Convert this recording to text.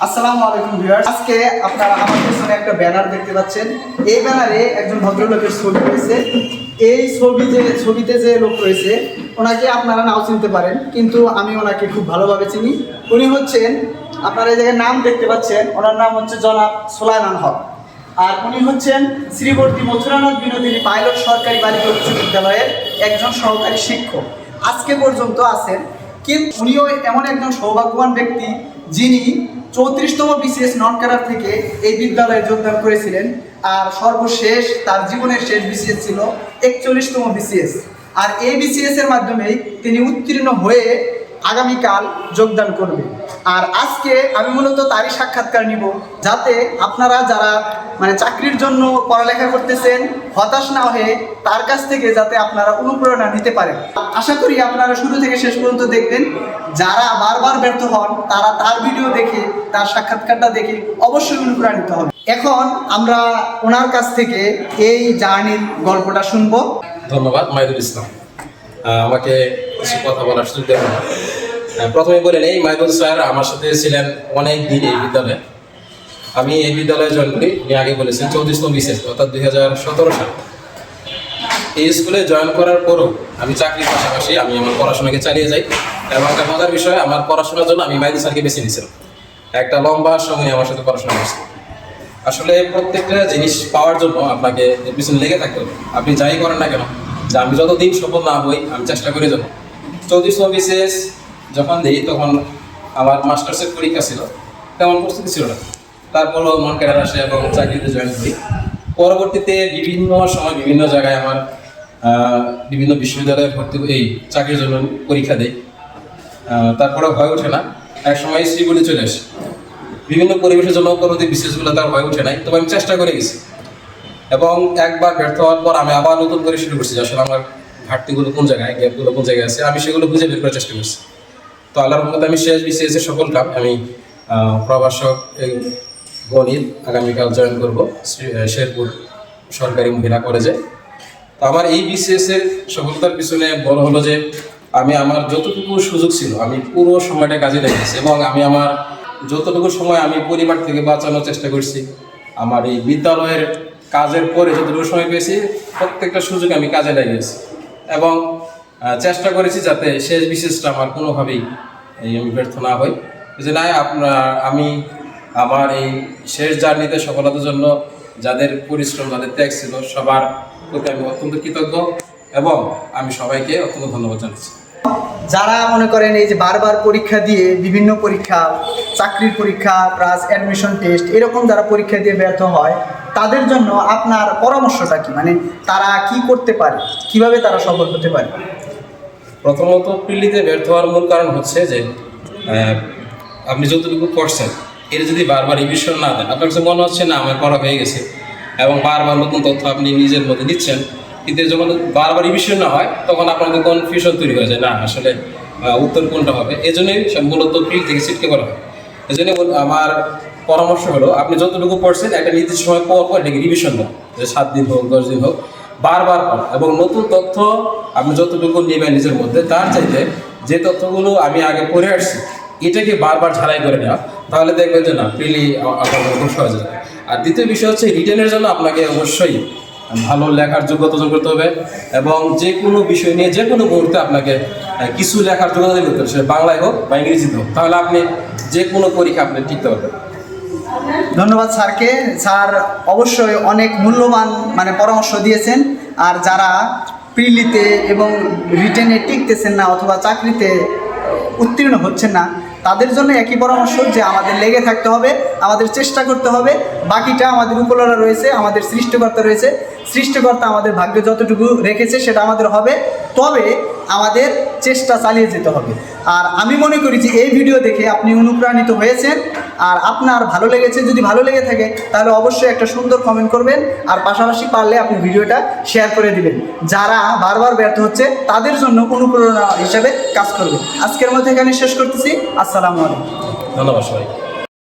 আসসালামু আলাইকুম ভিউয়ার্স। আজকে আপনারা আমার পেছনে একটা ব্যানার দেখতে পাচ্ছেন। এই ব্যানারে একজন ভদ্রলোকের ছবি রয়েছে। এই ছবিতে যে লোক রয়েছে ওনাকে আপনারা নাও চিনতে পারেন, কিন্তু আমি ওনাকে খুব ভালোভাবে চিনি। উনি হচ্ছেন, আপনারা এই জায়গায় নাম দেখতে পাচ্ছেন, ওনার নাম হচ্ছে জনাব সুলাইমান হক। আর উনি হচ্ছেন শ্রীবর্তী মথুরানাথ বিনোদিনী পাইলট সরকারি বালিকা উচ্চ বিদ্যালয়ের একজন সহকারী শিক্ষক আজকে পর্যন্ত আছেন। কিন্তু উনিও এমন একজন সৌভাগ্যবান ব্যক্তি যিনি 34তম বিসিএস নন ক্যাডার থেকে এই বিদ্যালয়ে যোগদান করেছিলেন। আর সর্বশেষ তার জীবনের শেষ বিসিএস ছিল 41তম বিসিএস। আর এই বিসিএস এর মাধ্যমেই তিনি উত্তীর্ণ হয়ে আগামীকাল যোগদান করবে। আর আজকে আমি মূলত তারই সাক্ষাৎকার নিব, যাতে আপনারা যারা চাকরির জন্য পড়ালেখা করতেছেন হতাশ না হয়ে তার কাছ থেকে যাতে আপনারা অনুপ্রেরণা নিতে পারেন। আশা করি আপনারা শুরু থেকে শেষ পর্যন্ত দেখবেন। যারা বারবার ব্যর্থ হন তারা তার ভিডিও দেখে, তার সাক্ষাৎকারটা দেখে অবশ্যই অনুপ্রাণিত হবে। এখন আমরা ওনার কাছ থেকে এই জার্নির গল্পটা শুনবো। ধন্যবাদ মাহিদুল ইসলাম, আমাকে কিছু কথা বলার সুযোগ দেবেন। প্রথমে বলে নেই, মাহিদুল স্যার আমার সাথে ছিলেন অনেক দিন এই বিদ্যালয়ে। আমি এই বিদ্যালয়ে জয়েন করি, উনি আগে বলেছেন 34তম বিসিএস অর্থাৎ 2017 সাল। এই স্কুলে জয়েন করার পরও আমি চাকরির পাশাপাশি আমি আমার পড়াশোনাকে চালিয়ে যাই। এবং একটা মজার বিষয়, আমার পড়াশোনার জন্য আমি মাহিদুল স্যারকে বেছে নিয়েছিলাম। একটা লম্বা সময় আমার সাথে পড়াশোনা করছি। আসলে প্রত্যেকটা জিনিস পাওয়ার জন্য আপনাকে এর পিছনে লেগে থাকতে হবে। আপনি যাই করেন না কেন, যে আমি যতদিন সফল না হই আমি চেষ্টা করে যাব। 34তম বিসিএস যখন দিই তখন আমার মাস্টার্সের পরীক্ষা ছিল, তেমন প্রস্তুতি ছিল না। তারপরও নন ক্যাডার আসে এবং চাকরিতে জয়েন করি। পরবর্তীতে বিভিন্ন সময় বিভিন্ন জায়গায় আমার বিভিন্ন বিশ্ববিদ্যালয়ে ভর্তি এই চাকরির জন্য পরীক্ষা দেই। তারপরে হয়ে ওঠে না। এক সময় শ্রীবর্তী চলে আসে। বিভিন্ন পরিবেশের জন্য পরবর্তী বিসিএসগুলো তার হয়ে ওঠে নাই, তবে আমি চেষ্টা করে গেছি। এবং একবার ব্যর্থ হওয়ার পর আমি আবার নতুন করে শুরু করছি। আসলে আমার ঘাটতিগুলো কোন জায়গায়, গ্যাপগুলো কোন জায়গায় আছে, আমি সেগুলো খুঁজে বের করার চেষ্টা করছি। তো আল্লাহর রহমতে আমি শেষ বিসিএস এর সফল কাম আমি প্রভাষক গণিত আগামীকাল জয়েন করবো শেরপুর সরকারি মহিলা কলেজে। তো আমার এই বিসিএস এর সফলতার পিছনে বড় হলো যে আমি আমার যতটুকু সুযোগ ছিল আমি পুরো সময়টা কাজে লেগেছি। এবং আমি আমার যতটুকু সময় আমি পরিবার থেকে বাঁচানোর চেষ্টা করছি। আমার এই বিদ্যালয়ের কাজের পরে যতটুকু সময় পেয়েছি প্রত্যেকটা সুযোগ আমি কাজে লাগিয়েছি। এবং চেষ্টা করেছি যাতে শেষ বিসিএসটা আমার কোনোভাবেই আমি ব্যর্থ না হই। যে না, আমি আমার এই শেষ জার্নিতে সফলতার জন্য যাদের পরিশ্রম, যাদের ত্যাগ ছিল সবার প্রতি আমি অত্যন্ত কৃতজ্ঞ এবং আমি সবাইকে অত্যন্ত ধন্যবাদ জানাচ্ছি। যারা মনে করেন এই যে বারবার পরীক্ষা দিয়ে, বিভিন্ন পরীক্ষা, চাকরির পরীক্ষা প্লাস অ্যাডমিশন টেস্ট, এরকম যারা পরীক্ষা দিয়ে ব্যর্থ হয় তাদের জন্য আপনার পরামর্শটা কি? তারা কি করতে পারে, কিভাবে তারা সফল হতে পারে? প্রথমত প্রিলিতে ব্যর্থ হওয়ার মূল কারণ হচ্ছে যে আপনি যতটুকু পড়ছেন এর যদি বারবার রিভিশন না দেন, আপনার কাছে মনে হচ্ছে না আমার পড়া হয়ে গেছে এবং বারবার নতুন তথ্য আপনি নিজের মধ্যে দিচ্ছেন, কিন্তু যখন বারবার রিভিশন না হয় তখন আপনাদের কনফিউশন তৈরি হয়ে যায়, না আসলে উত্তর কোনটা হবে। এই জন্যই মূলত প্রিল থেকে ছিটকে করা হয়। এই জন্য আমার পরামর্শ হলো, আপনি যতটুকু পড়ছেন একটা নির্দিষ্ট সময় পর পর এটাকে রিভিশন দেন, যে 7 দিন হোক 10 দিন হোক, বারবার পর। এবং নতুন তথ্য আপনি যতটুকু নেবেন নিজের মধ্যে, তার চাইতে যে তথ্যগুলো আমি আগে পড়ে আসছি এটাকে বারবার ঝালাই করে নেওয়া, তাহলে দেখবেন যে না প্রিলি আপনার খুব সহজ হবে। আর দ্বিতীয় বিষয় হচ্ছে রিটেনের জন্য আপনাকে অবশ্যই ভালো লেখার যোগ্যতা অর্জন করতে হবে এবং যে কোনো বিষয় নিয়ে যে কোনো মুহূর্তে আপনাকে কিছু লেখার যোগ্যতা করতে হবে, সেটা বাংলায় হোক বা ইংরেজিতে হোক, তাহলে আপনি যে কোনো পরীক্ষা আপনি টিকতে পারবেন। ধন্যবাদ স্যারকে। স্যার অবশ্যই অনেক মূল্যবান পরামর্শ দিয়েছেন। আর যারা প্রিলিতে এবং রিটেনে টিকতেছেন না অথবা চাকরিতে উত্তীর্ণ হচ্ছেন না, তাদের জন্য একই পরামর্শ যে আমাদের লেগে থাকতে হবে, আমাদের চেষ্টা করতে হবে। বাকিটা আমাদের উপরওয়ালা রয়েছে, আমাদের সৃষ্টিকর্তা রয়েছে। সৃষ্টিকর্তা আমাদের ভাগ্যে যতটুকু রেখেছে সেটা আমাদের হবে, তবে আমাদের চেষ্টা চালিয়ে যেতে হবে। আর আমি মনে করি যে এই ভিডিও দেখে আপনি অনুপ্রাণিত হয়েছেন আর আপনার ভালো লেগেছে। যদি ভালো লেগে থাকে তাহলে অবশ্যই একটা সুন্দর কমেন্ট করবেন, আর পাশাপাশি পারলে আপনি ভিডিওটা শেয়ার করে দিবেন। যারা বারবার ব্যর্থ হচ্ছে তাদের জন্য অনুপ্রেরণা হিসেবে কাজ করবে। আজকের মধ্যে এখানে শেষ করতেছি। আসসালামু আলাইকুম। ধন্যবাদ সবাই।